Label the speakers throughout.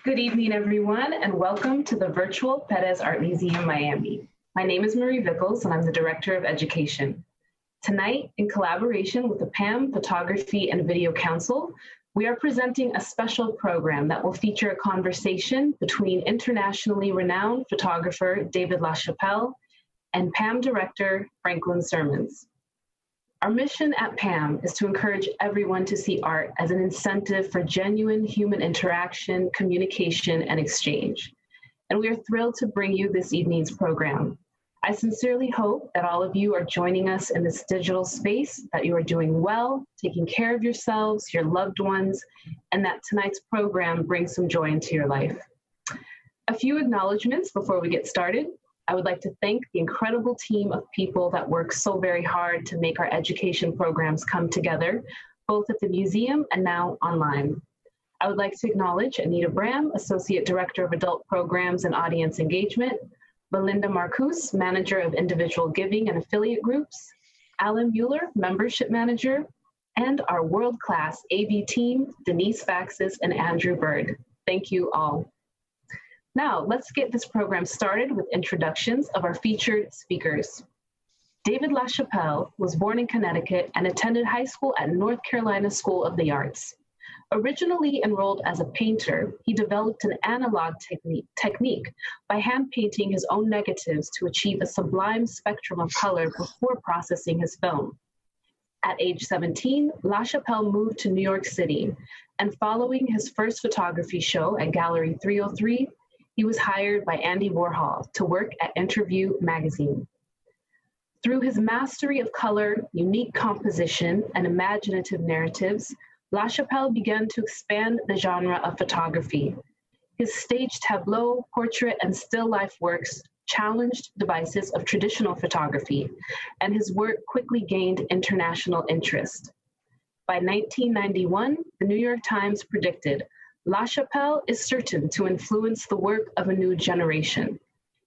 Speaker 1: Good evening, everyone, and welcome to the virtual Perez Art Museum, Miami. My name is Marie Vickles, and I'm the Director of Education. Tonight, in collaboration with the PAMM Photography and Video Council, we are presenting a special program that will feature a conversation between internationally renowned photographer David LaChapelle and PAMM Director Franklin Sirmans. Our mission at PAMM is to encourage everyone to see art as an incentive for genuine human interaction, communication, and exchange. And we are thrilled to bring you this evening's program. I sincerely hope that all of you are joining us in this digital space, that you are doing well, taking care of yourselves, your loved ones, and that tonight's program brings some joy into your life. A few acknowledgments before we get started. I would like to thank the incredible team of people that work so very hard to make our education programs come together, both at the museum and now online. I would like to acknowledge Anita Bram, Associate Director of Adult Programs and Audience Engagement, Belinda Marcus, Manager of Individual Giving and Affiliate Groups, Alan Mueller, Membership Manager, and our world-class AV team, Denise Faxis and Andrew Bird. Thank you all. Now, let's get this program started with introductions of our featured speakers. David LaChapelle was born in Connecticut and attended high school at North Carolina School of the Arts. Originally enrolled as a painter, he developed an analog technique by hand painting his own negatives to achieve a sublime spectrum of color before processing his film. At age 17, LaChapelle moved to New York City, and following his first photography show at Gallery 303, he was hired by Andy Warhol to work at Interview magazine. Through his mastery of color, unique composition, and imaginative narratives, LaChapelle began to expand the genre of photography. His stage tableau, portrait, and still life works challenged devices of traditional photography, and his work quickly gained international interest. By 1991, the New York Times predicted, LaChapelle is certain to influence the work of a new generation,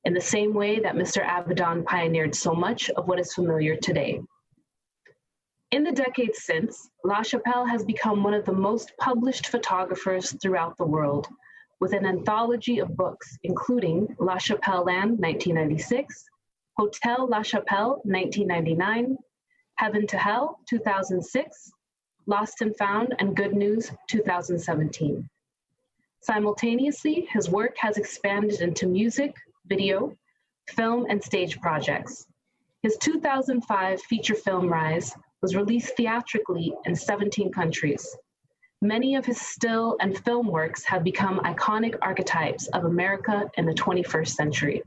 Speaker 1: in the same way that Mr. Avedon pioneered so much of what is familiar today. In the decades since, LaChapelle has become one of the most published photographers throughout the world, with an anthology of books, including LaChapelle Land, 1996, Hotel LaChapelle, 1999, Heaven to Hell, 2006, Lost and Found and Good News, 2017. Simultaneously, his work has expanded into music, video, film, and stage projects. His 2005 feature film, Rise, was released theatrically in 17 countries. Many of his still and film works have become iconic archetypes of America in the 21st century.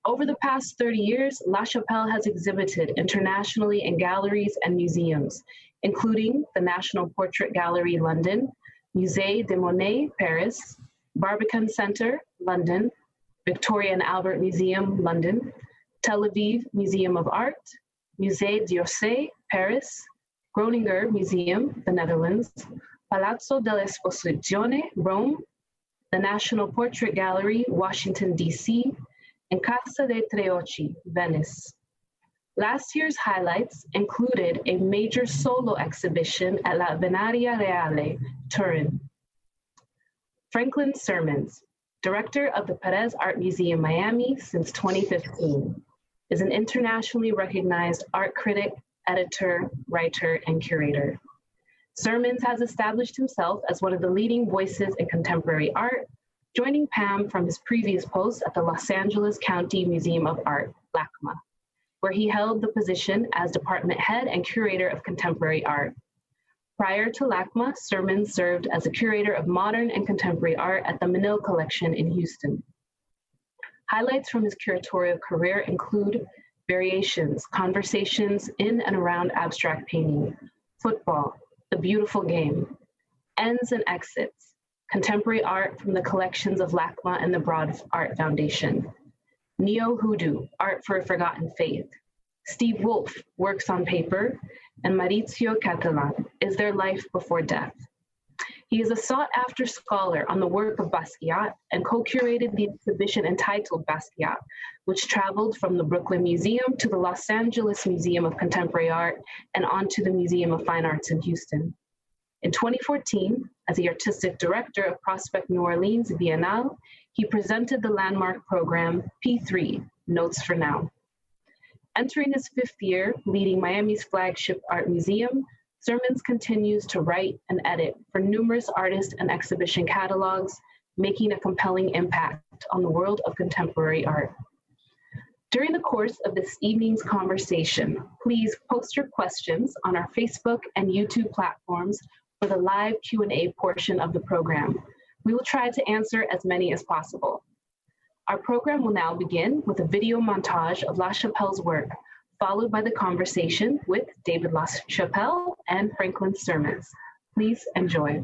Speaker 1: Over the past 30 years, LaChapelle has exhibited internationally in galleries and museums, including the National Portrait Gallery, London, Musée de Monet, Paris, Barbican Centre, London, Victoria and Albert Museum, London, Tel Aviv Museum of Art, Musée d'Orsay, Paris, Groninger Museum, the Netherlands, Palazzo dell'Esposizione, Rome, the National Portrait Gallery, Washington, D.C., and Casa dei Tre Occhi, Venice. Last year's highlights included a major solo exhibition at La Venaria Reale, Turin. Franklin Sirmans, Director of the Perez Art Museum, Miami since 2015, is an internationally recognized art critic, editor, writer, and curator. Sirmans has established himself as one of the leading voices in contemporary art, joining PAMM from his previous post at the Los Angeles County Museum of Art, LACMA, where he held the position as department head and curator of contemporary art. Prior to LACMA, Sirmans served as a curator of modern and contemporary art at the Menil Collection in Houston. Highlights from his curatorial career include Variations, Conversations in and Around Abstract Painting, Football, The Beautiful Game, Ends and Exits, Contemporary Art from the collections of LACMA and the Broad Art Foundation, Neo-Hoodoo, Art for a Forgotten Faith, Steve Wolf, Works on Paper, and Maurizio Catalan, Is There Life Before Death? He is a sought-after scholar on the work of Basquiat and co-curated the exhibition entitled Basquiat, which traveled from the Brooklyn Museum to the Los Angeles Museum of Contemporary Art and onto the Museum of Fine Arts in Houston. In 2014, as the artistic director of Prospect New Orleans Biennale, he presented the landmark program P3, Notes for Now. Entering his 5th year, leading Miami's flagship art museum, Sirmans continues to write and edit for numerous artist and exhibition catalogs, making a compelling impact on the world of contemporary art. During the course of this evening's conversation, please post your questions on our Facebook and YouTube platforms for the live Q&A portion of the program. We will try to answer as many as possible. Our program will now begin with a video montage of LaChapelle's work, followed by the conversation with David LaChapelle and Franklin Sirmans. Please enjoy.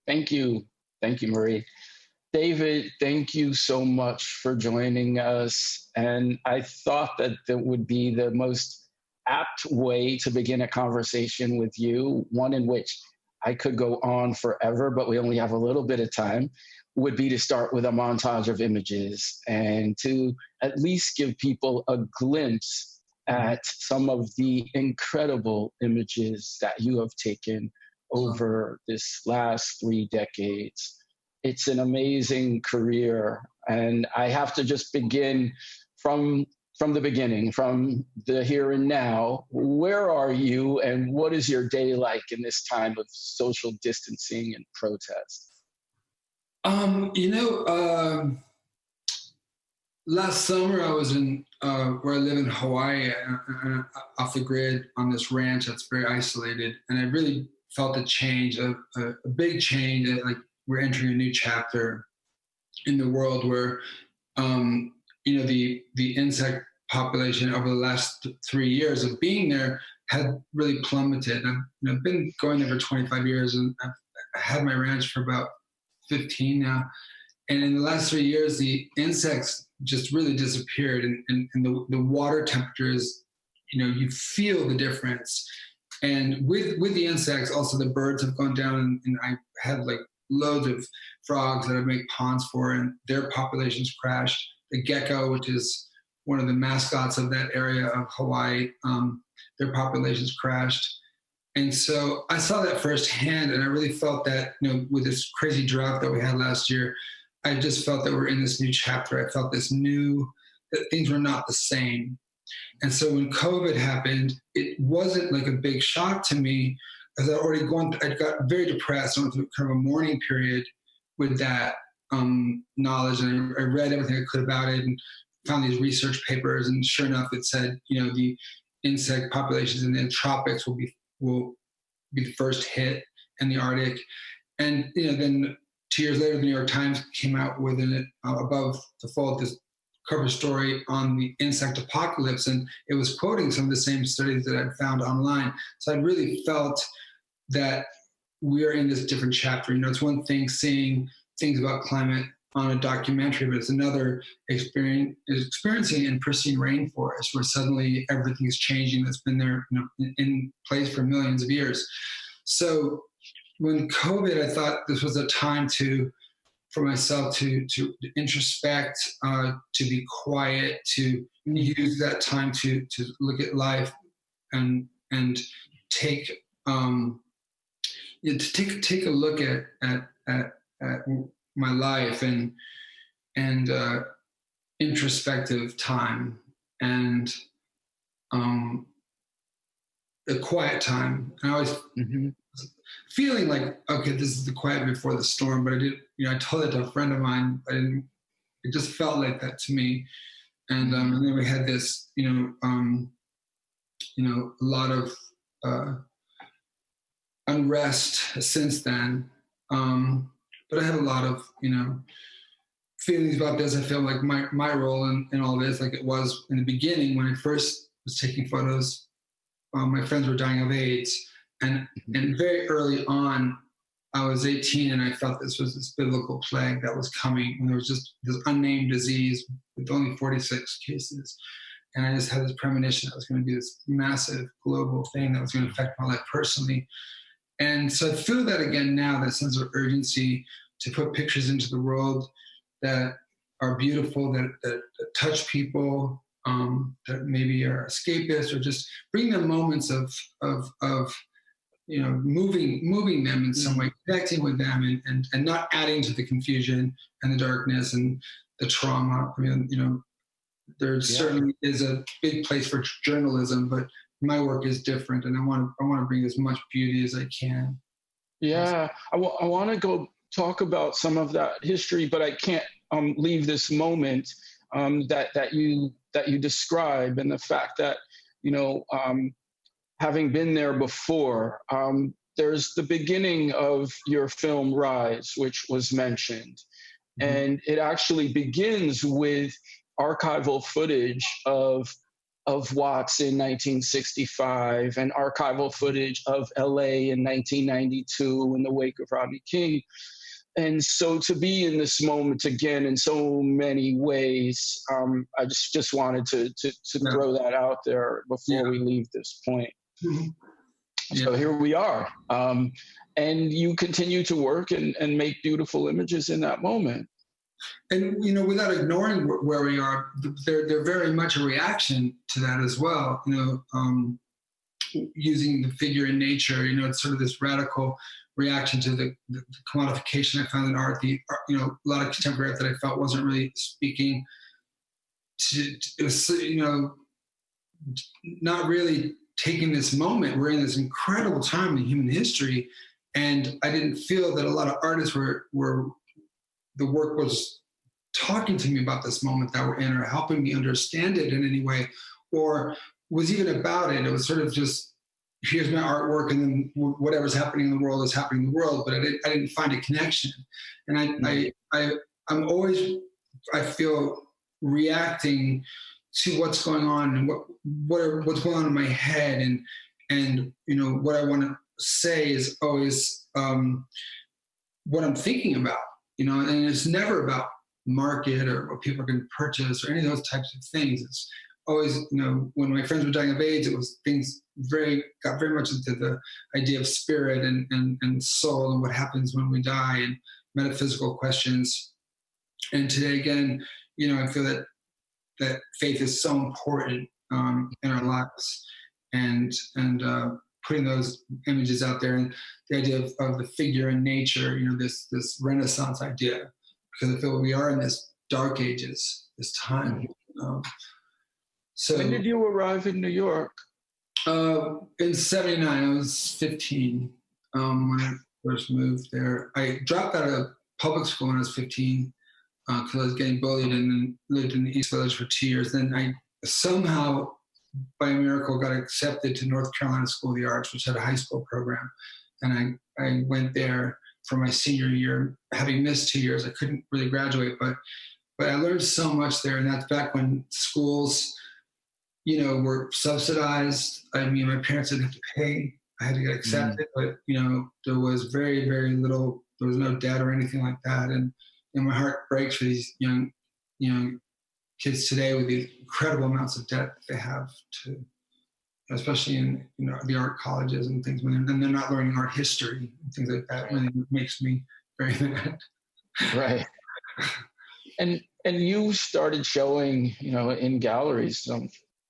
Speaker 2: Thank you. Thank you, Marie. David, thank you so much for joining us. And I thought that that would be the most apt way to begin a conversation with you, one in which I could go on forever, but we only have a little bit of time, would be to start with a montage of images and to at least give people a glimpse at some of the incredible images that you have taken over this last 3 decades. It's an amazing career. And I have to just begin from the beginning, from the here and now. Where are you and what is your day like in this time of social distancing and protest?
Speaker 3: Last summer I was in where I live in Hawaii, off the grid on this ranch that's very isolated, and I really felt a change, a big change. Like we're entering a new chapter in the world where, the insect population over the last 3 years of being there had really plummeted. I've been going there for 25 years, and I've had my ranch for about 15 now. And in the last 3 years, the insects just really disappeared, and the water temperatures, you feel the difference. And with the insects, also the birds have gone down, and I had like loads of frogs that I make ponds for, and their populations crashed. The gecko, which is one of the mascots of that area of Hawaii, their populations crashed. And so I saw that firsthand, and I really felt that, with this crazy drought that we had last year, I just felt that we're in this new chapter. I felt that things were not the same. And so when COVID happened, it wasn't like a big shock to me, as I got very depressed. I went through kind of a mourning period with that knowledge, and I read everything I could about it and found these research papers, and sure enough, it said, the insect populations in the tropics will be the first hit, in the Arctic. And then 2 years later, the New York Times came out with above the fold this cover story on the insect apocalypse, and it was quoting some of the same studies that I'd found online. So I really felt that we are in this different chapter. It's one thing seeing things about climate on a documentary, but it's another experiencing in pristine rainforest where suddenly everything is changing that's been there in place for millions of years. So when COVID, I thought this was a time for myself to introspect, to be quiet, to use that time to look at life and take take a look at my life and introspective time and a quiet time. And I was feeling like, okay, this is the quiet before the storm, but I told it to a friend of mine. It just felt like that to me. And then we had this, a lot of unrest since then. But I have a lot of, feelings about this. I feel like my role in all this, like it was in the beginning when I first was taking photos, my friends were dying of AIDS. And very early on, I was 18 and I felt this was this biblical plague that was coming. And there was just this unnamed disease with only 46 cases. And I just had this premonition that was going to be this massive global thing that was going to affect my life personally. And so I feel that again now, that sense of urgency to put pictures into the world that are beautiful, that touch people, that maybe are escapist, or just bring them moments of moving them in some way, connecting with them, and not adding to the confusion and the darkness and the trauma. I mean, there certainly is a big place for journalism, but my work is different, and I want to bring as much beauty as I can.
Speaker 2: Yeah, I want to go talk about some of that history, but I can't leave this moment that you describe, and the fact that having been there before, there's the beginning of your film Rise, which was mentioned, and it actually begins with archival footage of Watts in 1965 and archival footage of LA in 1992 in the wake of Rodney King. And so to be in this moment again in so many ways, I just wanted to throw that out there before we leave this point. So here we are. And you continue to work and make beautiful images in that moment.
Speaker 3: And, without ignoring where we are, they're very much a reaction to that as well. Using the figure in nature, it's sort of this radical reaction to the commodification I found in art. A lot of contemporary art that I felt wasn't really speaking to, not really taking this moment. We're in this incredible time in human history, and I didn't feel that a lot of artists were the work was talking to me about this moment that we're in, or helping me understand it in any way, or was even about it. It was sort of just, here's my artwork, and then whatever's happening in the world is happening in the world, but I didn't find a connection. And I'm always, I feel, reacting to what's going on and what's going on in my head, and what I want to say is always what I'm thinking about. And it's never about market or what people are going to purchase or any of those types of things. It's always, when my friends were dying of AIDS, it was things got very much into the idea of spirit and soul and what happens when we die, and metaphysical questions. And today, again, I feel that faith is so important in our lives, and putting those images out there, and the idea of the figure in nature, this Renaissance idea because I feel we are in this dark ages, this time. So
Speaker 2: when did you arrive in New York?
Speaker 3: In '79, I was 15 when I first moved there. I dropped out of public school when I was 15 because I was getting bullied, and then lived in the East Village for 2 years. Then I somehow, by a miracle, got accepted to North Carolina School of the Arts, which had a high school program. And I went there for my senior year. Having missed 2 years, I couldn't really graduate, but I learned so much there. And that's back when schools, you know, were subsidized. I mean, my parents didn't have to pay. I had to get accepted, but, you know, there was very, very little, there was no debt or anything like that. And my heart breaks for these young kids today with these incredible amounts of debt that they have to, especially in, you know, the art colleges and things, and they're not learning art history and things like that. Really makes me very mad.
Speaker 2: Right. And you started showing, you know, in galleries.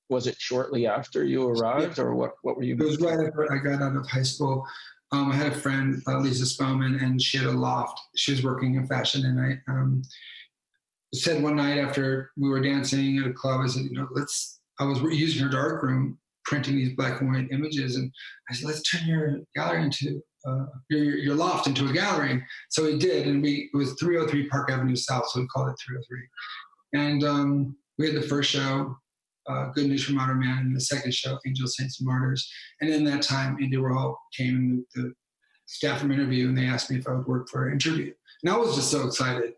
Speaker 2: Was it shortly after you arrived, or what were you?
Speaker 3: It was right after I got out of high school. I had a friend, Lisa Spellman, and she had a loft. She was working in fashion, and I said one night after we were dancing at a club, I said, you know, I was using her darkroom, printing these black and white images, and I said, let's turn your gallery into your loft into a gallery. So we did, and it was 303 Park Avenue South, so we called it 303. And we had the first show, Good News from Outer Man, and the second show, Angels, Saints, and Martyrs. And in that time, Andy Warhol came in the staff room interview, and they asked me if I would work for an interview. And I was just so excited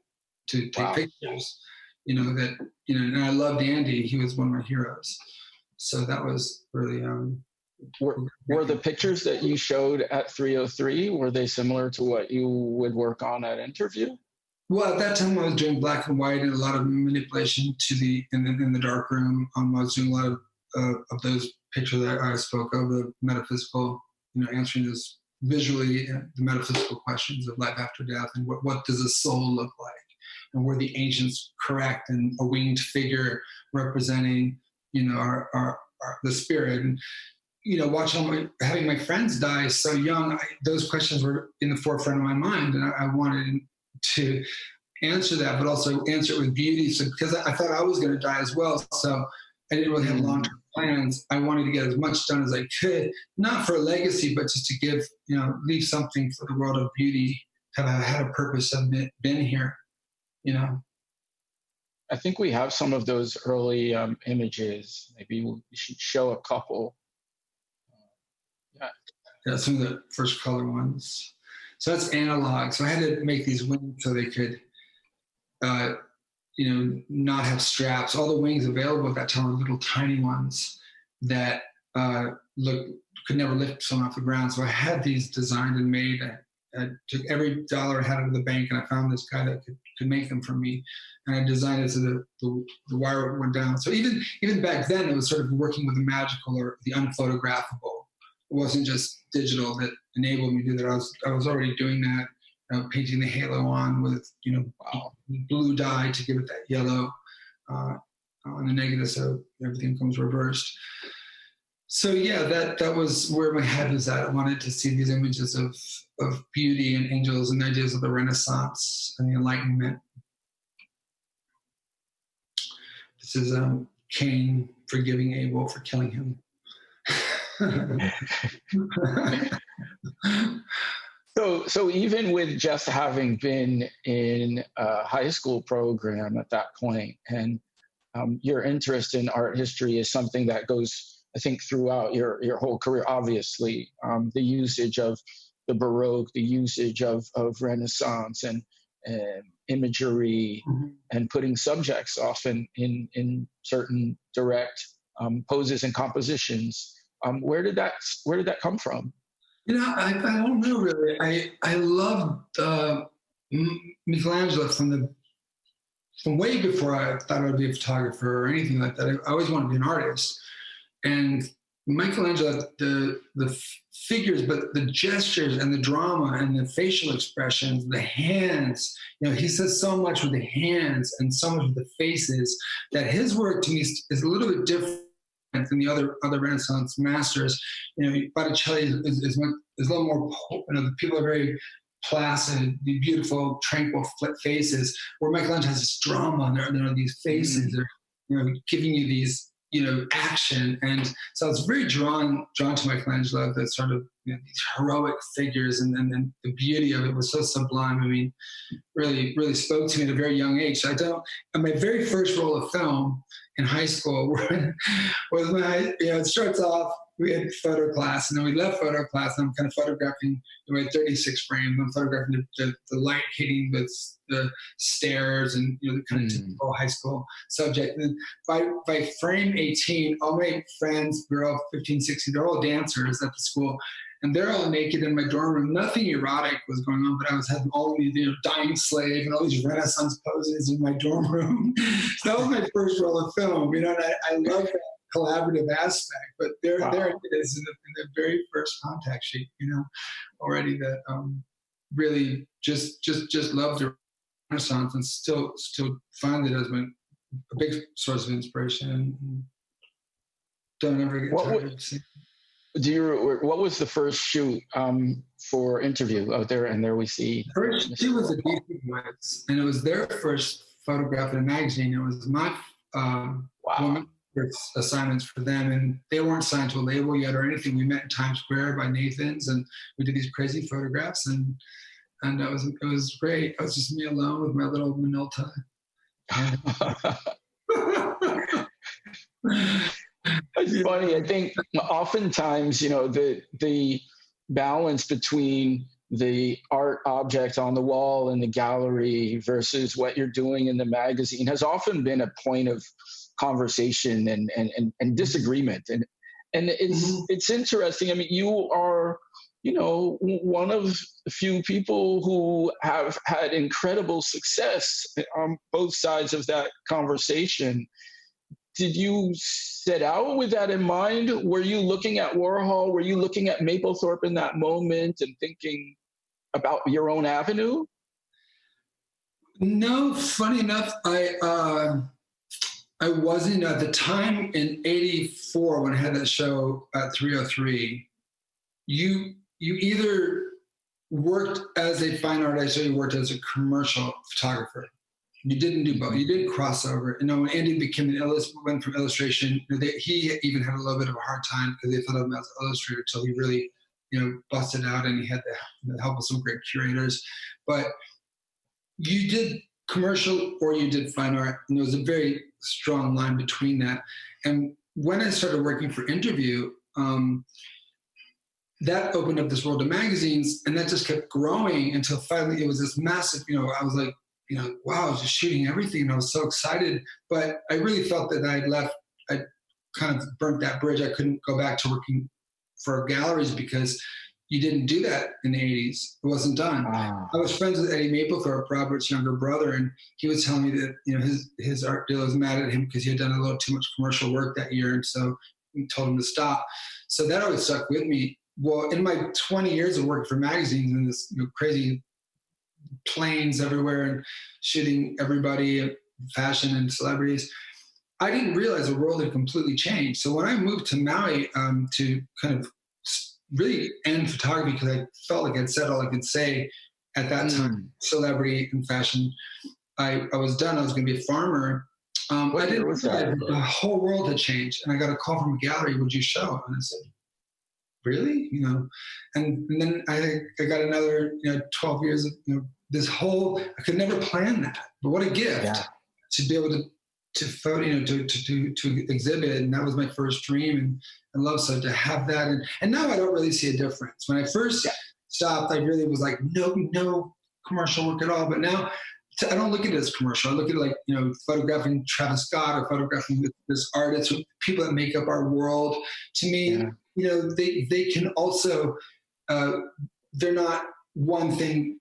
Speaker 3: to take pictures, you know, that, you know, and I loved Andy. He was one of my heroes. So that was really...
Speaker 2: Were the pictures that you showed at 303, were they similar to what you would work on at interview?
Speaker 3: Well, at that time I was doing black and white and a lot of manipulation in the dark room. I was doing a lot of those pictures that I spoke of, the metaphysical, you know, answering this visually, the metaphysical questions of life after death, and what does a soul look like, and were the ancients correct, and a winged figure representing, you know, the spirit. And, you know, having my friends die so young, those questions were in the forefront of my mind, and I wanted to answer that, but also answer it with beauty. So because I thought I was going to die as well, so I didn't really have long-term plans. I wanted to get as much done as I could, not for a legacy, but just to give, you know, leave something for the world of beauty, have had a purpose of been here, you know.
Speaker 2: I think we have some of those early images. Maybe we should show a couple.
Speaker 3: Yeah, some of the first color ones. So that's analog. So I had to make these wings so they could, you know, not have straps. All the wings available at that time were little tiny ones that could never lift someone off the ground. So I had these designed and made. I took every dollar I had out of the bank, and I found this guy that could make them for me. And I designed it so the wire went down. So even back then, it was sort of working with the magical or the unphotographable. It wasn't just digital that enabled me to do that. I was already doing that, painting the halo on with, you know, blue dye to give it that yellow on the negative, so everything comes reversed. So yeah, that was where my head was at. I wanted to see these images of beauty and angels and ideas of the Renaissance and the Enlightenment. This is Cain forgiving Abel for killing him.
Speaker 2: So even with just having been in a high school program at that point, and your interest in art history is something that goes, I think, throughout your whole career. Obviously, the usage of the Baroque, the usage of Renaissance and imagery, and putting subjects often in certain direct poses and compositions. Where did that come from?
Speaker 3: You know, I don't know really. I loved Michelangelo from way before I thought I would be a photographer or anything like that. I always wanted to be an artist. And Michelangelo, the figures, but the gestures and the drama and the facial expressions, the hands, you know, he says so much with the hands and so much with the faces that his work to me is a little bit different than the other Renaissance masters. You know, Botticelli is a little more, you know, the people are very placid, the beautiful, tranquil faces, where Michelangelo has this drama, and there are these faces, they're giving you these action, and so I was very drawn to Michelangelo, the sort of these heroic figures, and the beauty of it was so sublime. I mean, really spoke to me at a very young age. So my very first role of film in high school was when it starts off. We had photo class, and then we left photo class, and I'm kind of photographing. We had 36 frames. I'm photographing the light hitting the stairs, and the kind of typical high school subject. And then by frame 18, all my friends, we're all 15, 16, they're all dancers at the school, and they're all naked in my dorm room. Nothing erotic was going on, but I was having all of these, dying slave and all these Renaissance poses in my dorm room. So that was my first role of film, and I love that collaborative aspect, but there it is in the very first contact sheet, already that really just loved the Renaissance, and still find it as a big source of inspiration. And don't ever get tired of seeing.
Speaker 2: What was the first shoot for Interview out there? And there we see.
Speaker 3: First shoot was the DC Boys, and it was their first photograph in a magazine. It was my assignments for them, and they weren't signed to a label yet or anything. We met in Times Square by Nathan's, and we did these crazy photographs, and it was great. It was just me alone with my little Minolta.
Speaker 2: It's funny. I think oftentimes, the balance between the art object on the wall in the gallery versus what you're doing in the magazine has often been a point of conversation and disagreement. And it's interesting. I mean, you are, one of the few people who have had incredible success on both sides of that conversation. Did you set out with that in mind? Were you looking at Warhol? Were you looking at Mapplethorpe in that moment and thinking about your own avenue?
Speaker 3: No, funny enough, I wasn't at the time in '84 when I had that show at 303. You either worked as a fine artist or you worked as a commercial photographer. You didn't do both. You didn't cross over. When Andy went from illustration, he even had a little bit of a hard time because they thought of him as an illustrator until he really, busted out, and he had the help of some great curators. But you did commercial or you did fine art, and there was a very strong line between that. And when I started working for Interview, that opened up this world of magazines, and that just kept growing until finally it was this massive, I was like, wow, I was just shooting everything, and I was so excited. But I really felt that I kind of burnt that bridge. I couldn't go back to working for galleries because you didn't do that in the 80s. It wasn't done. Wow. I was friends with Eddie Mapplethorpe, Robert's younger brother, and he was telling me that his art dealer was mad at him because he had done a little too much commercial work that year, and so he told him to stop. So that always stuck with me. Well, in my 20 years of working for magazines and this crazy planes everywhere and shooting everybody, fashion and celebrities, I didn't realize the world had completely changed. So when I moved to Maui to kind of really end photography, because I felt like I'd said all I could say at that time, celebrity and fashion, I was done. I was going to be a farmer. I didn't realize the whole world had changed. And I got a call from a gallery, would you show? And I said, really? And then I got another 12 years of this whole, I could never plan that, but what a gift to be able to photo, to exhibit. And that was my first dream, and I love so to have that. And now I don't really see a difference. When I first stopped, I really was like, no commercial work at all. But now I don't look at it as commercial. I look at it like, photographing Travis Scott or photographing this artist, people that make up our world. To me, they can also, they're not one thing.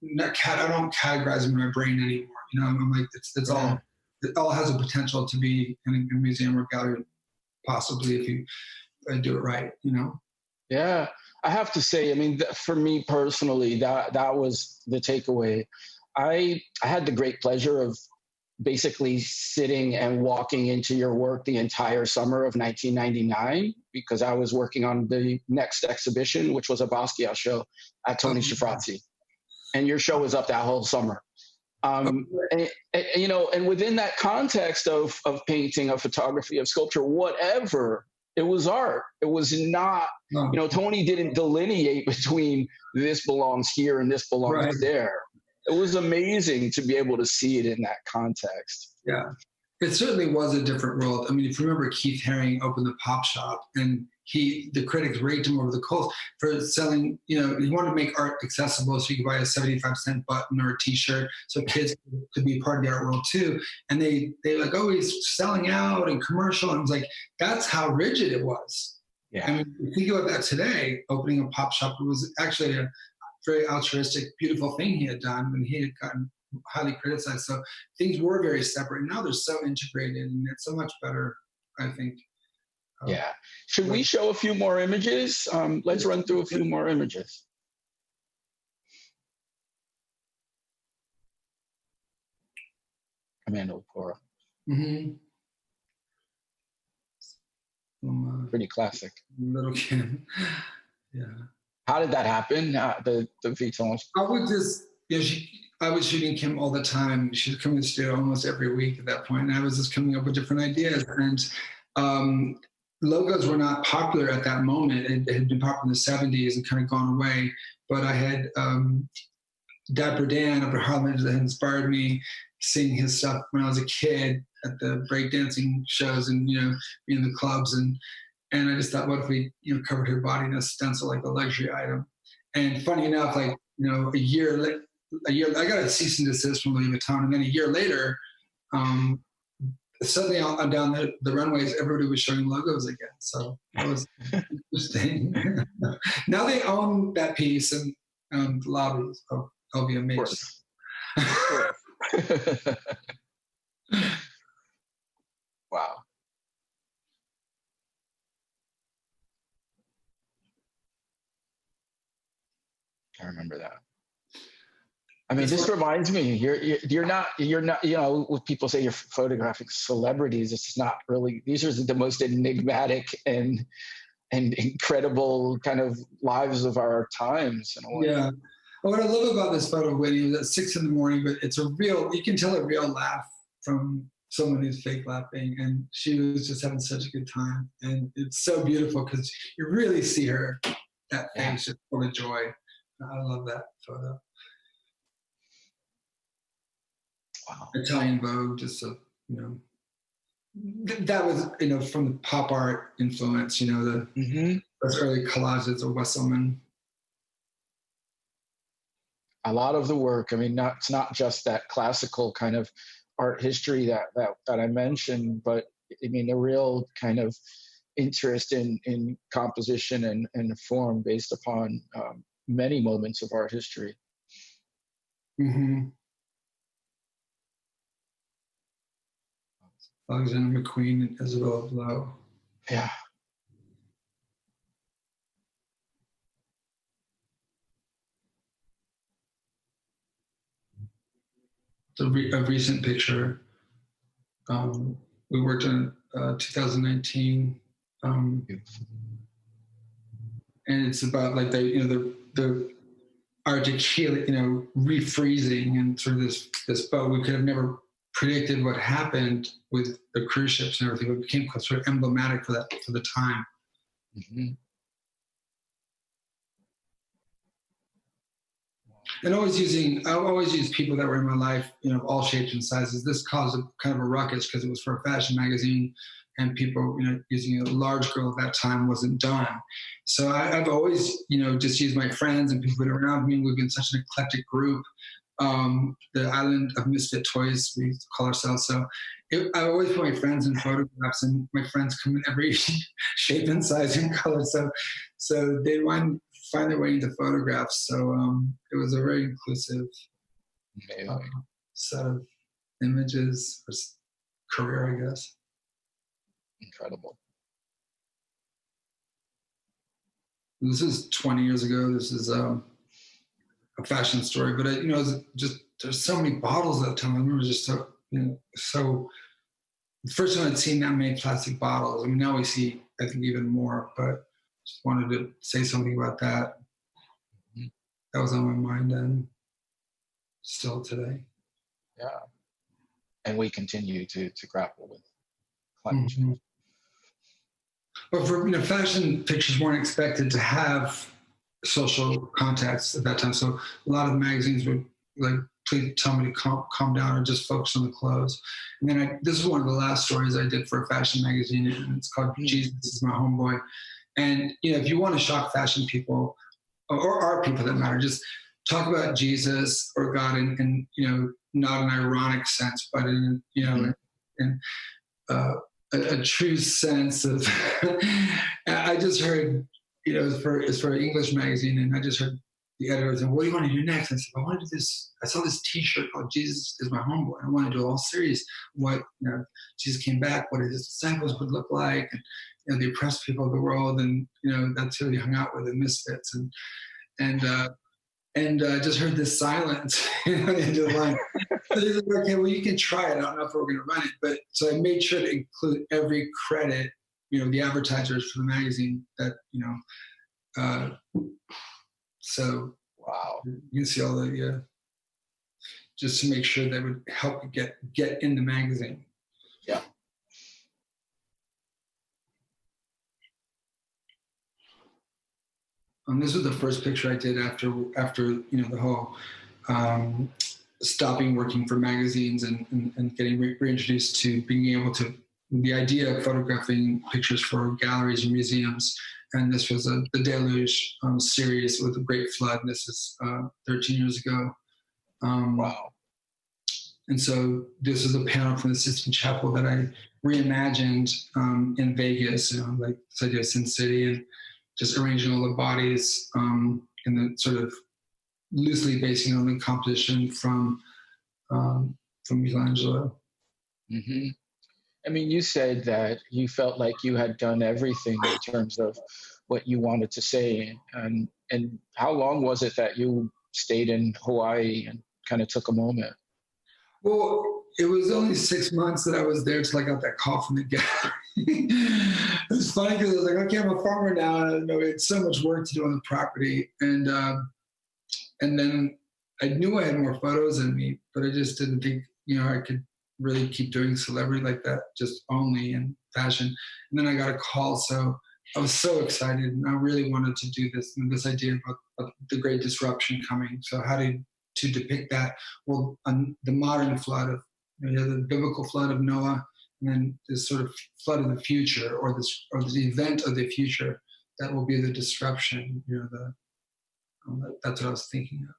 Speaker 3: I don't categorize them in my brain anymore. I'm like, it's all, it all has a potential to be in a museum or gallery, possibly if you do it right,
Speaker 2: Yeah, I have to say, I mean, for me personally, that was the takeaway. I had the great pleasure of basically sitting and walking into your work the entire summer of 1999, because I was working on the next exhibition, which was a Basquiat show at Tony Shafrazzi. and your show was up that whole summer. And within that context of painting, of photography, of sculpture, whatever, it was art. It was not, Tony didn't delineate between this belongs here and this belongs there. It was amazing to be able to see it in that context.
Speaker 3: Yeah. It certainly was a different world. I mean, if you remember, Keith Haring opened the pop shop, and the critics raked him over the coals for selling, he wanted to make art accessible so you could buy a 75-cent button or a t-shirt so kids could be part of the art world too. And they like, oh, he's selling out and commercial. And I was like, that's how rigid it was.
Speaker 2: Yeah.
Speaker 3: I mean, if you think about that today, opening a pop shop, it was actually a very altruistic, beautiful thing he had done, and he had gotten highly criticized. So things were very separate. Now they're so integrated, and it's so much better, I think.
Speaker 2: Yeah. Should we show a few more images? Let's run through a few more images. Amanda Lepora.
Speaker 3: Mm-hmm.
Speaker 2: Pretty classic.
Speaker 3: Little Kim. Yeah.
Speaker 2: How did that happen? The Vuitton.
Speaker 3: I was shooting Kim all the time. She was coming to the studio almost every week at that point, and I was just coming up with different ideas. And logos were not popular at that moment. It had been popular in the 70s and kind of gone away. But I had Dapper Dan up at Harlem that had inspired me, seeing his stuff when I was a kid at the breakdancing shows and, being in the clubs. And I just thought, what if we, covered her body in a stencil like a luxury item? And funny enough, like, a year, I got a cease and desist from Louis Vuitton, and then a year later, suddenly on down the runways, everybody was showing logos again. So that was interesting. Now they own that piece and the lobbies of LVMH.
Speaker 2: Wow. I remember that. I mean, this reminds me, you're not, when people say you're photographing celebrities, it's not really, these are the most enigmatic and incredible kind of lives of our times in a way.
Speaker 3: Yeah. What I love about this photo of Whitney was at 6 a.m, but it's you can tell a real laugh from someone who's fake laughing, and she was just having such a good time. And it's so beautiful because you really see her, that face just full of joy. I love that photo.
Speaker 2: Wow.
Speaker 3: Italian Vogue, just that was from the pop art influence, those early collages of Wesselman.
Speaker 2: A lot of the work, I mean, it's not just that classical kind of art history that I mentioned, but I mean the real kind of interest in composition and form based upon many moments of art history.
Speaker 3: Mm-hmm. Alexander McQueen and Isabella Blow.
Speaker 2: Yeah.
Speaker 3: It's a recent picture. We worked on 2019, and it's about like the Arctic, refreezing and sort of this boat. We could have never predicted what happened with the cruise ships and everything. It became sort of emblematic for the time.
Speaker 2: Mm-hmm.
Speaker 3: And I always use people that were in my life, all shapes and sizes. This caused kind of a ruckus because it was for a fashion magazine, and people, using a large girl at that time wasn't done. So I've always, just used my friends and people around me. We've been such an eclectic group. The island of misfit toys, we used to call ourselves. So I always put my friends in photographs, and my friends come in every shape and size and color. So they find their way into photographs. So it was a very inclusive set of images, or career, I guess.
Speaker 2: Incredible.
Speaker 3: This is 20 years ago. This is a fashion story, but it's just, there's so many bottles at the time. I remember just so the first time I'd seen that many plastic bottles. I mean, now we see, I think, even more, but just wanted to say something about that. Mm-hmm. That was on my mind then. still today.
Speaker 2: Yeah. And we continue to grapple with climate change.
Speaker 3: But for fashion pictures weren't expected to have social context at that time. So a lot of the magazines would like, please tell me to calm down or just focus on the clothes. And then this is one of the last stories I did for a fashion magazine, and it's called Jesus is My Homeboy. And if you want to shock fashion people or art people that matter, just talk about Jesus or God in not an ironic sense, but in a true sense of. I just heard, it's for an English magazine, and I just heard the editor saying, "What do you want to do next?" I said, "I want to do this. I saw this T-shirt called Jesus is My Homeboy. I want to do a whole series. What Jesus came back, what his disciples would look like, and the oppressed people of the world, and that's who he hung out with, the misfits, and I just heard this silence at the end of the line. So they said, "Okay, well, you can try it. I don't know if we're going to run it," but so I made sure to include every credit, the advertisers for the magazine that So
Speaker 2: wow,
Speaker 3: you can see all the just to make sure that would help you get in the magazine.
Speaker 2: Yeah.
Speaker 3: This was the first picture I did after the whole stopping working for magazines and getting reintroduced to being able to the idea of photographing pictures for galleries and museums. And this was the Deluge series with the Great Flood. This is 13 years ago.
Speaker 2: Wow.
Speaker 3: And so this is a panel from the Sistine Chapel that I reimagined in Vegas, like this idea of Sin City, and just arranging all the bodies and the sort of loosely basing on the composition from Michelangelo.
Speaker 2: Mm-hmm. I mean, you said that you felt like you had done everything in terms of what you wanted to say. And how long was it that you stayed in Hawaii and kind of took a moment?
Speaker 3: Well, it was only 6 months that I was there till I got that call from the gallery. It was funny because I was like, okay, I'm a farmer now. And we had so much work to do on the property. And then I knew I had more photos in me, but I just didn't think, I could really keep doing celebrity like that, just only in fashion. And then I got a call. So I was so excited, and I really wanted to do this, and this idea about the great disruption coming. So how to depict that? Well, the modern flood of, the biblical flood of Noah, and then this sort of flood of the future, or this event of the future that will be the disruption. That's what I was thinking of.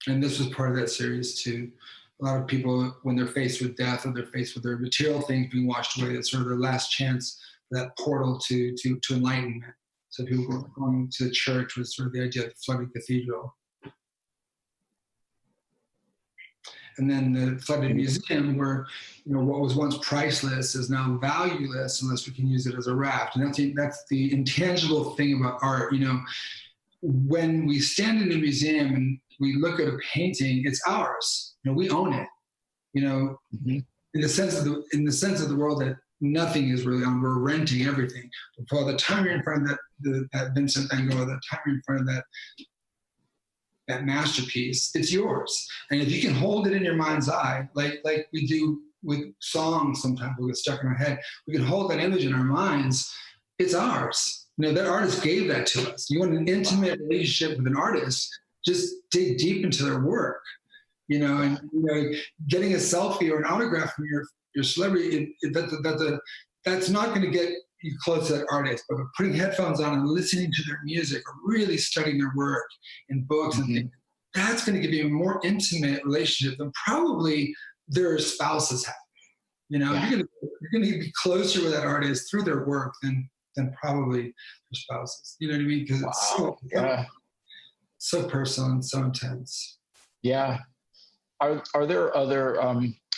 Speaker 3: And this was part of that series too. A lot of people, when they're faced with death or they're faced with their material things being washed away, that's sort of their last chance, that portal to enlightenment. So people were going to the church with sort of the idea of the flooded cathedral. And then the flooded museum, where what was once priceless is now valueless unless we can use it as a raft. And that's the intangible thing about art. When we stand in a museum and we look at a painting, it's ours. We own it.
Speaker 2: Mm-hmm.
Speaker 3: In the sense of the world that nothing is really on. We're renting everything. But for the time you're in front of that Vincent Van Gogh, the time you're in front of that masterpiece, it's yours. And if you can hold it in your mind's eye, like we do with songs, sometimes we get stuck in our head. We can hold that image in our minds. It's ours. That artist gave that to us. You want an intimate relationship with an artist, just dig deep into their work, and getting a selfie or an autograph from your celebrity, that's not going to get you close to that artist. But putting headphones on and listening to their music, or really studying their work in books and things, that's going to give you a more intimate relationship than probably their spouses have. You're going to be closer with that artist through their work than probably their spouses. You know what I mean? Because it's so personal and so intense.
Speaker 2: Yeah. Are there other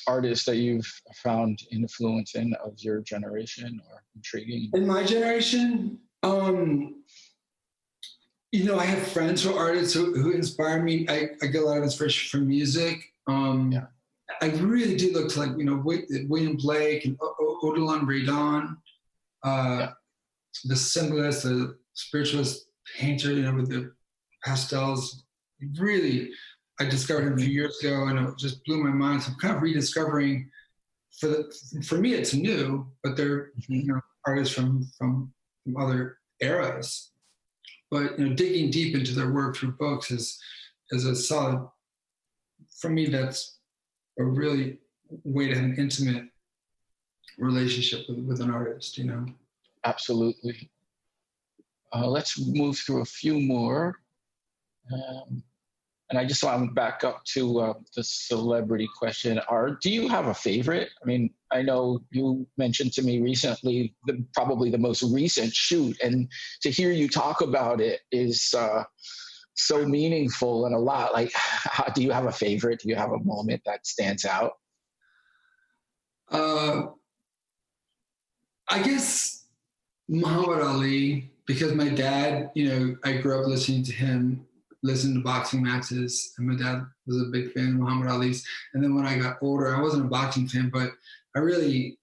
Speaker 2: artists that you've found influencing of your generation or intriguing?
Speaker 3: In my generation, I have friends who are artists who inspire me. I get a lot of inspiration from music. I really do look to William Blake and Odilon Braidon, the symbolist, the spiritualist painter, with the pastels, really, I discovered him a few years ago, and it just blew my mind. So I'm kind of rediscovering. For me, it's new, but they're artists from other eras. But digging deep into their work through books is a solid. For me, that's a really way to have an intimate relationship with an artist.
Speaker 2: Absolutely. Let's move through a few more. And I just want to back up to the celebrity question. Do you have a favorite? I mean, I know you mentioned to me recently probably the most recent shoot, and to hear you talk about it is so meaningful and a lot. Like, do you have a favorite? Do you have a moment that stands out?
Speaker 3: I guess Muhammad Ali, because my dad, I grew up listening to him, listening to boxing matches, and my dad was a big fan of Muhammad Ali's. And then when I got older, I wasn't a boxing fan, but I really,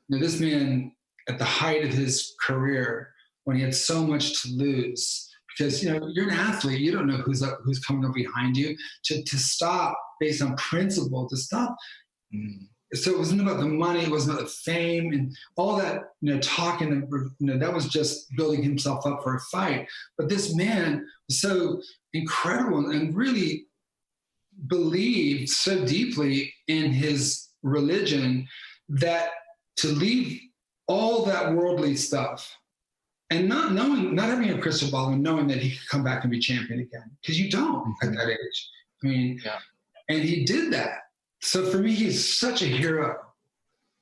Speaker 3: this man at the height of his career, when he had so much to lose, because you're an athlete, you don't know who's coming up behind you. To stop based on principle, to stop. So it wasn't about the money, it wasn't about the fame and all that, talking, that was just building himself up for a fight. But this man was so incredible and really believed so deeply in his religion that to leave all that worldly stuff and not having a crystal ball and knowing that he could come back and be champion again, because you don't at that age. I mean, and he did that. So for me, he's such a hero.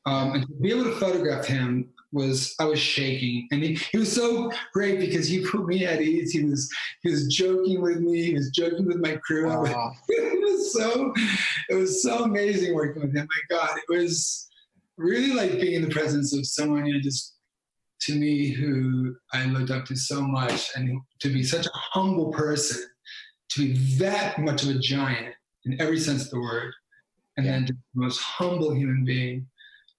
Speaker 3: And to be able to photograph him I was shaking. And he was so great because he put me at ease. He was joking with me. He was joking with my crew. It was so amazing working with him. My God, it was really like being in the presence of someone, just to me, who I looked up to so much, and to be such a humble person, to be that much of a giant in every sense of the word. And then to the most humble human being,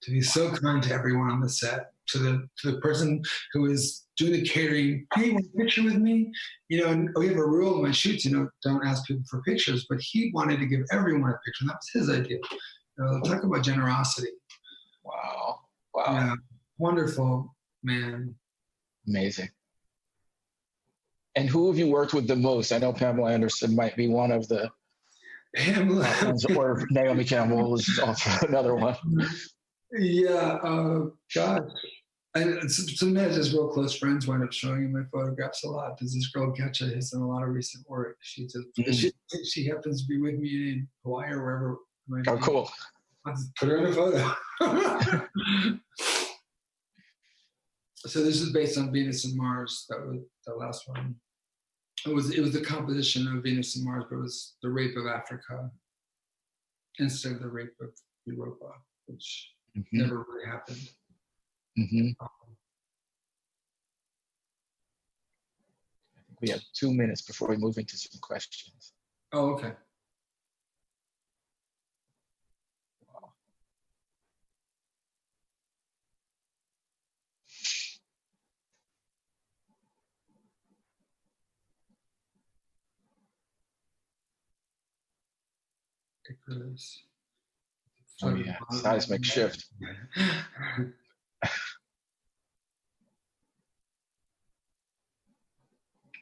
Speaker 3: to be so kind to everyone on the set, to the person who is doing the catering. Hey, want a picture with me? And we have a rule in my shoots, don't ask people for pictures, but he wanted to give everyone a picture, and that was his idea. Talk about generosity.
Speaker 2: Wow.
Speaker 3: Yeah, wonderful man.
Speaker 2: Amazing. And who have you worked with the most? I know Pamela Anderson might be one of the
Speaker 3: Pamela.
Speaker 2: Or Naomi Campbell is also another one.
Speaker 3: Yeah, gosh. And some of his real close friends wind up showing him my photographs a lot. There's this girl, Getcha, who's done a lot of recent work. She happens to be with me in Hawaii or wherever.
Speaker 2: Oh, cool.
Speaker 3: I'll just put her in a photo. So this is based on Venus and Mars. That was the last one. It was the composition of Venus and Mars, but it was the rape of Africa instead of the rape of Europa, which never really happened.
Speaker 2: I think we have 2 minutes before we move into some questions.
Speaker 3: Oh, okay.
Speaker 2: Oh yeah, seismic shift.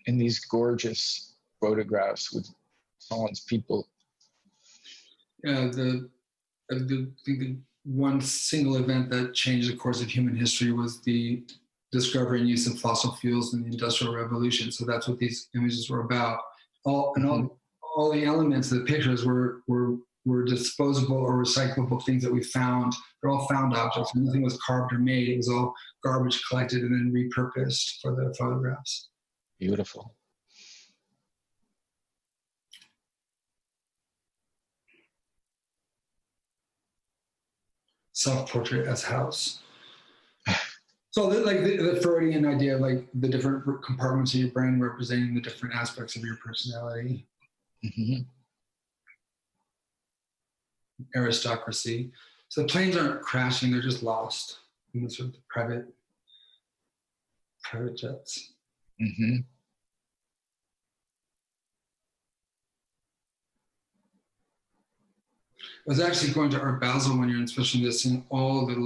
Speaker 2: In these gorgeous photographs with Solon's people.
Speaker 3: Yeah, the one single event that changed the course of human history was the discovery and use of fossil fuels in the Industrial Revolution. So that's what these images were about. All the elements of the pictures were disposable or recyclable things that we found. They're all found objects. Nothing was carved or made. It was all garbage collected and then repurposed for the photographs.
Speaker 2: Beautiful.
Speaker 3: Self-portrait as house. So the Freudian idea of like the different compartments of your brain representing the different aspects of your personality. Aristocracy. So the planes aren't crashing, they're just lost in the sort of private jets. was actually going to Art Basel one year and especially just seeing all the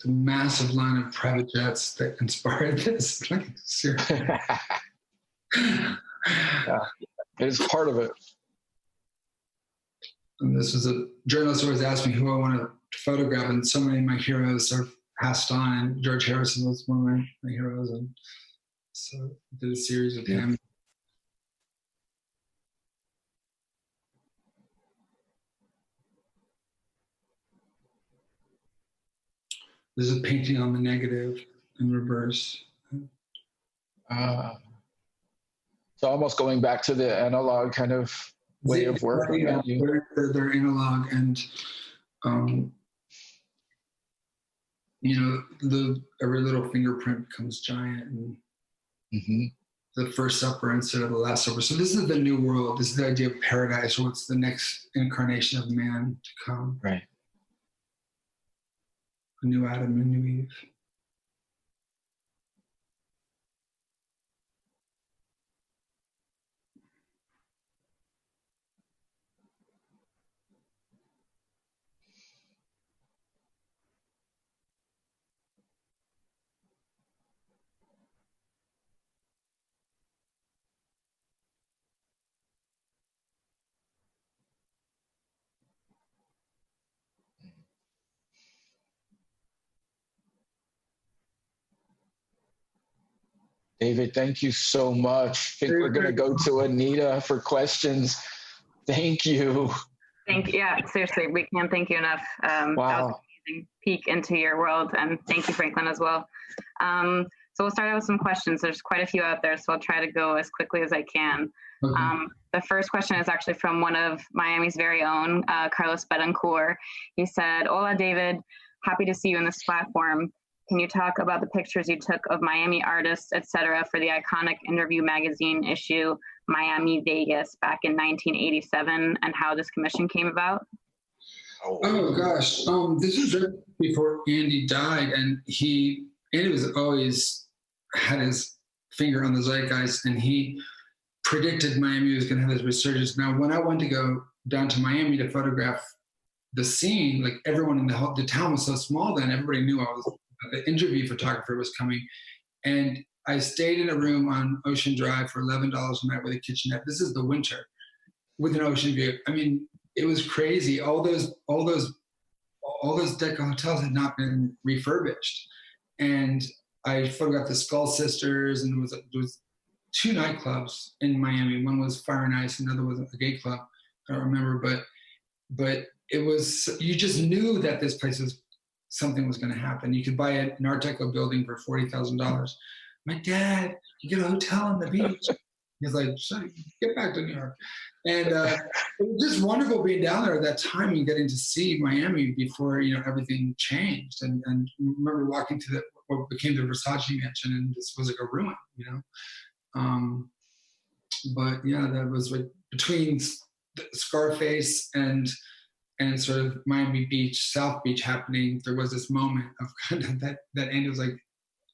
Speaker 3: massive line of private jets that inspired this. Like, seriously.
Speaker 2: Yeah, it is part of it.
Speaker 3: And this was a journalist always asked me who I wanted to photograph, and so many of my heroes are passed on, and George Harrison was one of my heroes, and so I did a series with him. This is a painting on the negative in reverse.
Speaker 2: So almost going back to the analog kind of way of working.
Speaker 3: Yeah, they're analog, and every little fingerprint becomes giant, and the First Supper instead of the Last Supper. So this is the new world. This is the idea of paradise, or what's the next incarnation of man to come.
Speaker 2: Right.
Speaker 3: A new Adam, a new Eve.
Speaker 2: David, thank you so much. I think we're going to go to Anita for questions. Thank you.
Speaker 1: Yeah, seriously, we can't thank you enough.
Speaker 2: Wow.
Speaker 1: That was an amazing peek into your world, and thank you, Franklin, as well. So we'll start out with some questions. There's quite a few out there, so I'll try to go as quickly as I can. Okay. The first question is actually from one of Miami's very own, Carlos Betancourt. He said, "Hola, David. Happy to see you on this platform. Can you talk about the pictures you took of Miami artists, etc., for the iconic Interview magazine issue, Miami Vegas, back in 1987, and how this commission came about?"
Speaker 3: Oh gosh, this was right before Andy died, and Andy was always had his finger on the zeitgeist, and he predicted Miami was going to have this resurgence. Now, when I went to go down to Miami to photograph the scene, like everyone in the town was so small then, everybody knew the interview photographer was coming. And I stayed in a room on Ocean Drive for $11 a night with a kitchenette. This is the winter with an ocean view. I mean, it was crazy. All those deco hotels had not been refurbished. And I photographed the Skull Sisters, and there was 2 nightclubs in Miami. One was Fire and Ice, another was a gay club. I don't remember, but it was, you just knew that this place was, something was going to happen. You could buy an Art Deco building for $40,000. My dad, you get a hotel on the beach. He's like, get back to New York. And it was just wonderful being down there at that time and getting to see Miami before, everything changed. And remember walking to what became the Versace mansion, and this was like a ruin, But yeah, that was like between Scarface and sort of Miami Beach, South Beach happening, there was this moment of kind of that Andy was like,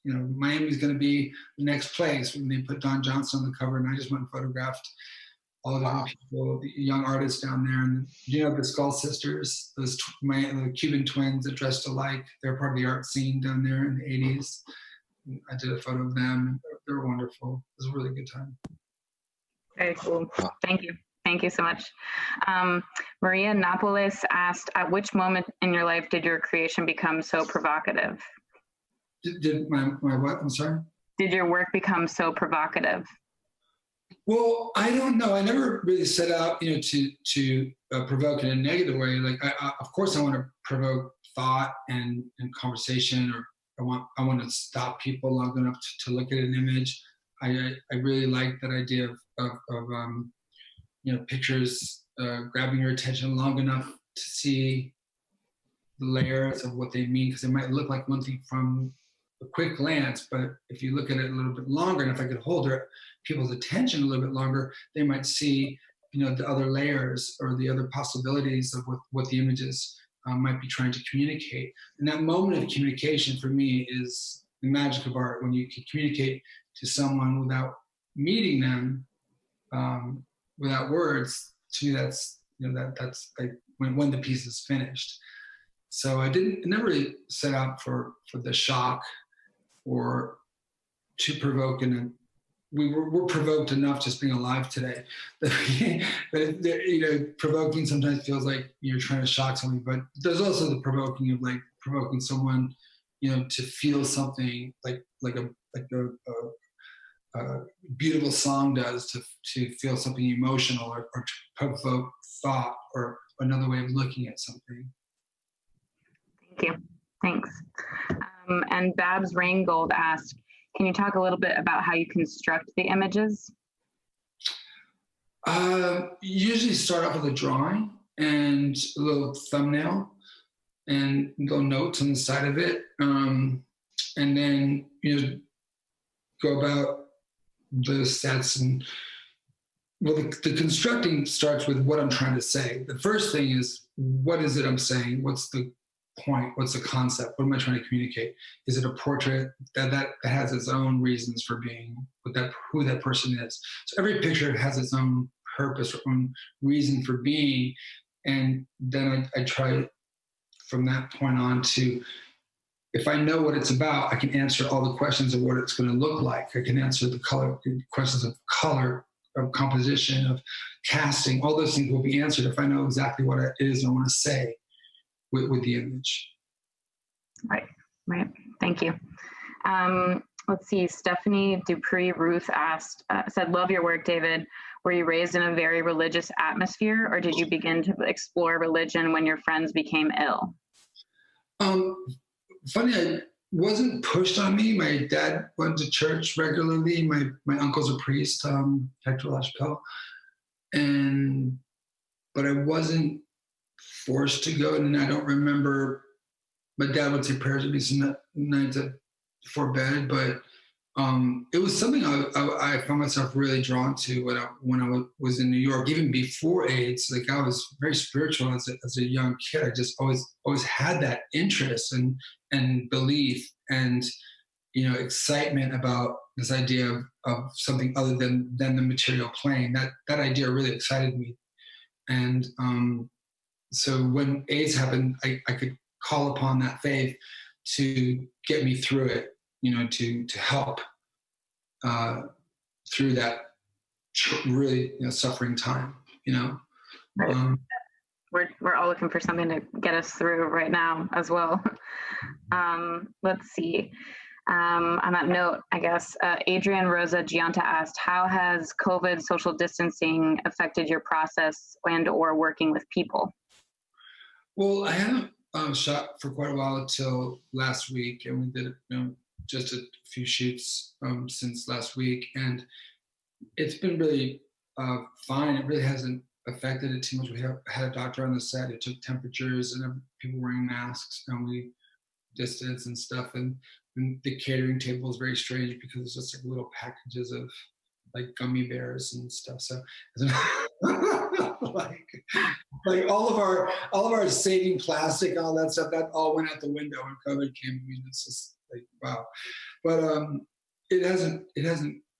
Speaker 3: Miami's going to be the next place. When they put Don Johnson on the cover, and I just went and photographed all the people, the young artists down there. And the Skull Sisters, those the Cuban twins that dressed alike, they're part of the art scene down there in the 80s. And I did a photo of them. They were wonderful. It was a really good time.
Speaker 1: Very cool. Thank you. Thank you so much. Maria Napolis asked, at which moment in your life did your creation become so provocative?
Speaker 3: Did my what? I'm sorry?
Speaker 1: Did your work become so provocative?
Speaker 3: Well, I don't know. I never really set out, to provoke in a negative way. Like, of course, I want to provoke thought and conversation, or I want to stop people long enough to look at an image. I really like that idea of pictures grabbing your attention long enough to see the layers of what they mean, because it might look like one thing from a quick glance, but if you look at it a little bit longer, and if I could hold people's attention a little bit longer, they might see, the other layers or the other possibilities of what the images might be trying to communicate. And that moment of communication for me is the magic of art, when you can communicate to someone without meeting them, without words. To me, that's that's like when the piece is finished. So I never really set out for the shock or to provoke, and we're provoked enough just being alive today. But provoking sometimes feels like you're trying to shock somebody, but there's also the provoking of like provoking someone, to feel something like a beautiful song does, to feel something emotional or to provoke thought or another way of looking at something.
Speaker 1: Thank you. Thanks. And Babs Raingold asked, can you talk a little bit about how you construct the images?
Speaker 3: Usually start off with a drawing and a little thumbnail and little notes on the side of it. And then, go about the sets and, the constructing starts with what I'm trying to say. The first thing is, what is it I'm saying? What's the point? What's the concept? What am I trying to communicate? Is it a portrait that has its own reasons for being, who that person is? So every picture has its own purpose or own reason for being. And then I try from that point on to, if I know what it's about, I can answer all the questions of what it's going to look like. I can answer the questions of color, of composition, of casting. All those things will be answered if I know exactly what it is I want to say with the image.
Speaker 1: Right. Thank you. Let's see. Stephanie Dupree Ruth said, love your work, David. Were you raised in a very religious atmosphere, or did you begin to explore religion when your friends became ill?
Speaker 3: Funny, I wasn't pushed on me. My dad went to church regularly. My uncle's a priest, Hector LaChapelle. But I wasn't forced to go. And I don't remember, my dad would say prayers with me some nights before bed, but it was something I found myself really drawn to when I was in New York, even before AIDS. Like, I was very spiritual as a young kid. I just always had that interest and belief and, excitement about this idea of something other than the material plane. That idea really excited me. And so when AIDS happened, I could call upon that faith to get me through it, to help through that really suffering time.
Speaker 1: Right. We're all looking for something to get us through right now as well. Let's see. On that note, I guess Adrian Rosa Gianta asked, how has COVID social distancing affected your process and or working with people?
Speaker 3: Well, I haven't shot for quite a while until last week, and we did just a few shoots since last week, and it's been really fine. It really hasn't affected it too much. We had a doctor on the set who took temperatures and people wearing masks, and we distance and stuff. And the catering table is very strange because it's just like little packages of like gummy bears and stuff. So like all of our saving plastic and all that stuff, that all went out the window when COVID came. I mean, it's just like, wow. But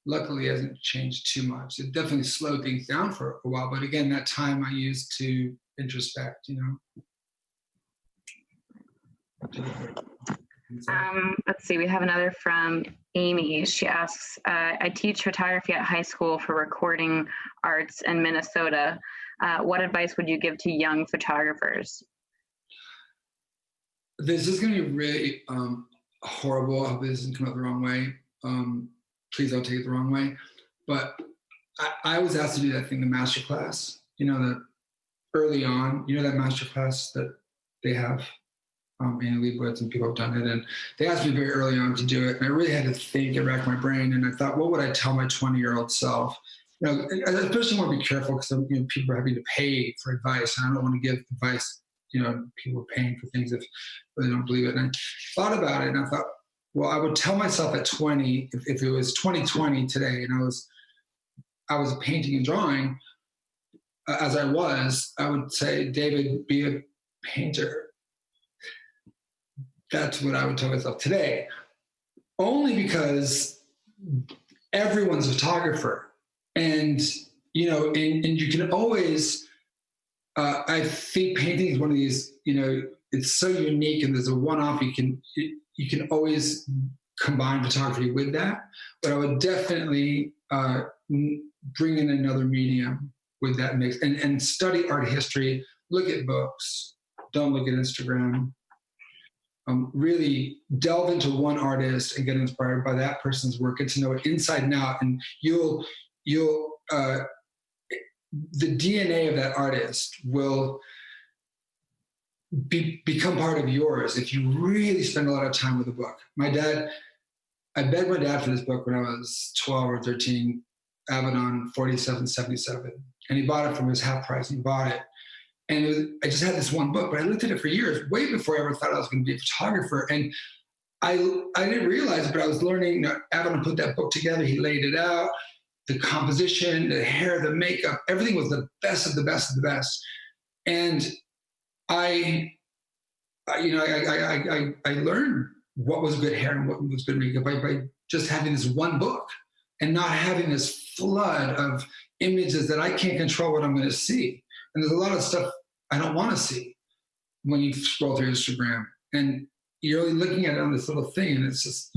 Speaker 3: luckily hasn't changed too much. It definitely slowed things down for a while. But again, that time I used to introspect,
Speaker 1: Let's see, we have another from Amy. She asks, I teach photography at high school for recording arts in Minnesota. What advice would you give to young photographers?
Speaker 3: This is going to be really horrible. I hope this doesn't come out the wrong way. Please don't take it the wrong way. But I was asked to do that thing, the master class, the early on, that master class that they have. Andy Leibowitz and people have done it, and they asked me very early on to do it, and I really had to think and rack my brain, and I thought, what would I tell my 20-year-old self? And I especially want to be careful because people are having to pay for advice, and I don't want to give advice. People are paying for things if they don't believe it. And I thought about it, and I thought, well, I would tell myself at 20, if it was 2020 today, and I was painting and drawing, as I would say, David, be a painter. That's what I would tell myself today, only because everyone's a photographer, and you can always I think painting is one of these, it's so unique, and there's a one-off. You can always combine photography with that, but I would definitely bring in another medium with that mix, and study art history. Look at books. Don't look at Instagram. Really delve into one artist and get inspired by that person's work, and to know it inside and out. And you'll the DNA of that artist will become part of yours if you really spend a lot of time with a book. I begged my dad for this book when I was 12 or 13, Abaddon 4777, and he bought it from his half price. He bought it. And I just had this one book, but I looked at it for years, way before I ever thought I was going to be a photographer. And I didn't realize it, but I was learning. Abaddon put that book together. He laid it out, the composition, the hair, the makeup, everything was the best of the best of the best. And I learned what was good hair and what was good makeup by just having this one book and not having this flood of images that I can't control what I'm going to see. And there's a lot of stuff I don't want to see when you scroll through Instagram. And you're only looking at it on this little thing, and it's just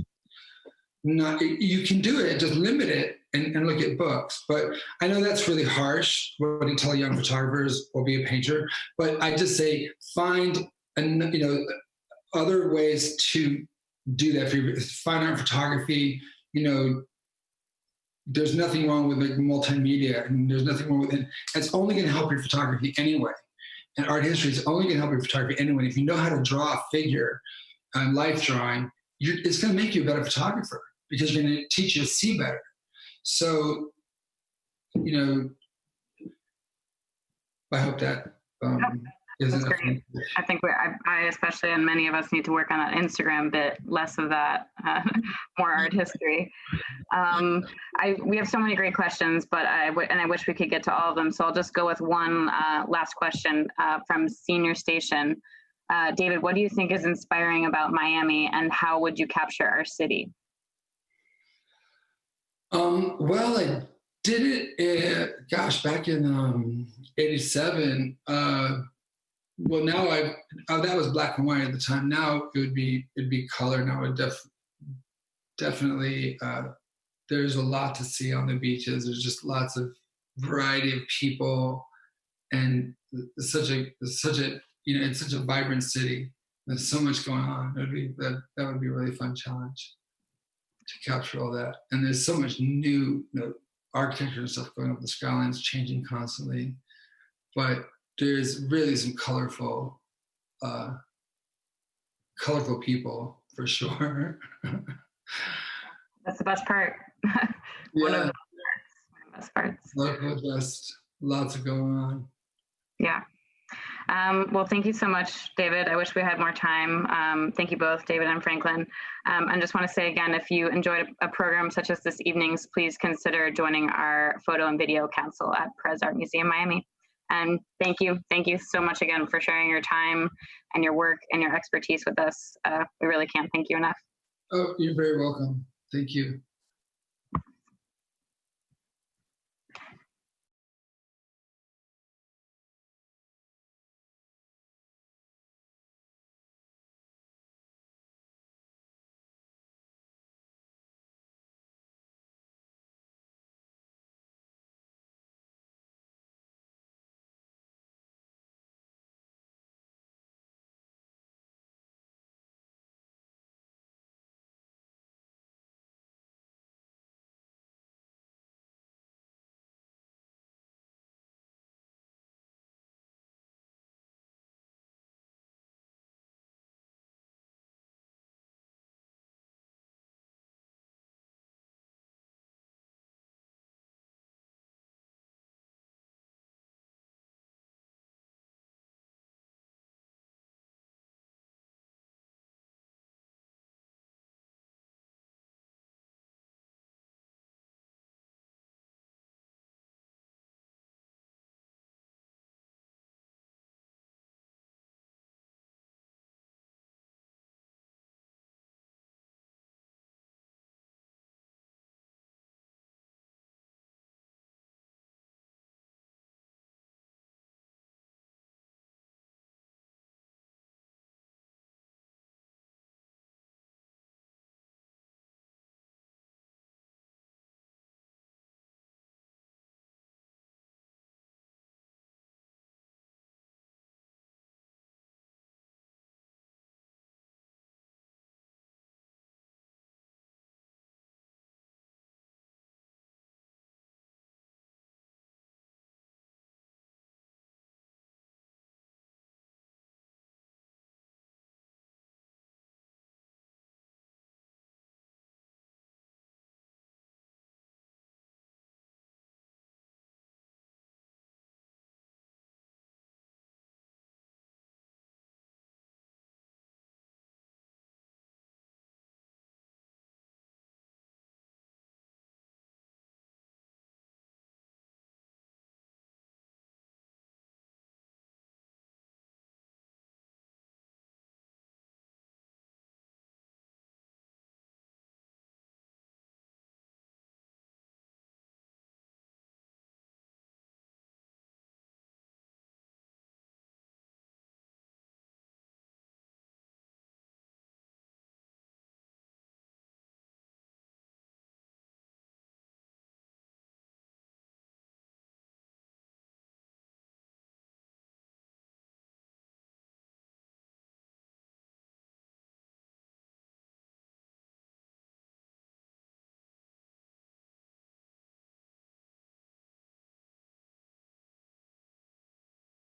Speaker 3: not, you can do it, just limit it and look at books. But I know that's really harsh. What do you tell young photographers? Or be a painter. But I just say, find, other ways to do that for you. Fine art photography, there's nothing wrong with like multimedia, and there's nothing wrong with it. It's only going to help your photography anyway. And art history is only going to help your photography anyway. If you know how to draw a figure on life drawing, it's going to make you a better photographer, because you're going to teach you to see better. So, I hope that
Speaker 4: that's great. I think I especially, and many of us need to work on that Instagram bit, less of that, more art history. We have so many great questions, but I wish we could get to all of them. So I'll just go with one last question from Senior Station. David, what do you think is inspiring about Miami, and how would you capture our city?
Speaker 3: Well, I did it, back in 87. Well, now that was black and white at the time. Now it'd be color. Now it definitely, there's a lot to see on the beaches. There's just lots of variety of people, and it's such a vibrant city. There's so much going on. That would be a really fun challenge to capture all that. And there's so much new architecture and stuff going up. The skyline's changing constantly, but there's really some colorful people for sure.
Speaker 4: That's the best part. One of the best parts.
Speaker 3: Lots of going on.
Speaker 4: Yeah. Well, thank you so much, David. I wish we had more time. Thank you both, David and Franklin. I just want to say again, if you enjoyed a program such as this evening's, please consider joining our Photo and Video Council at Perez Art Museum, Miami. And thank you so much again for sharing your time and your work and your expertise with us. We really can't thank you enough.
Speaker 3: Oh, you're very welcome. Thank you.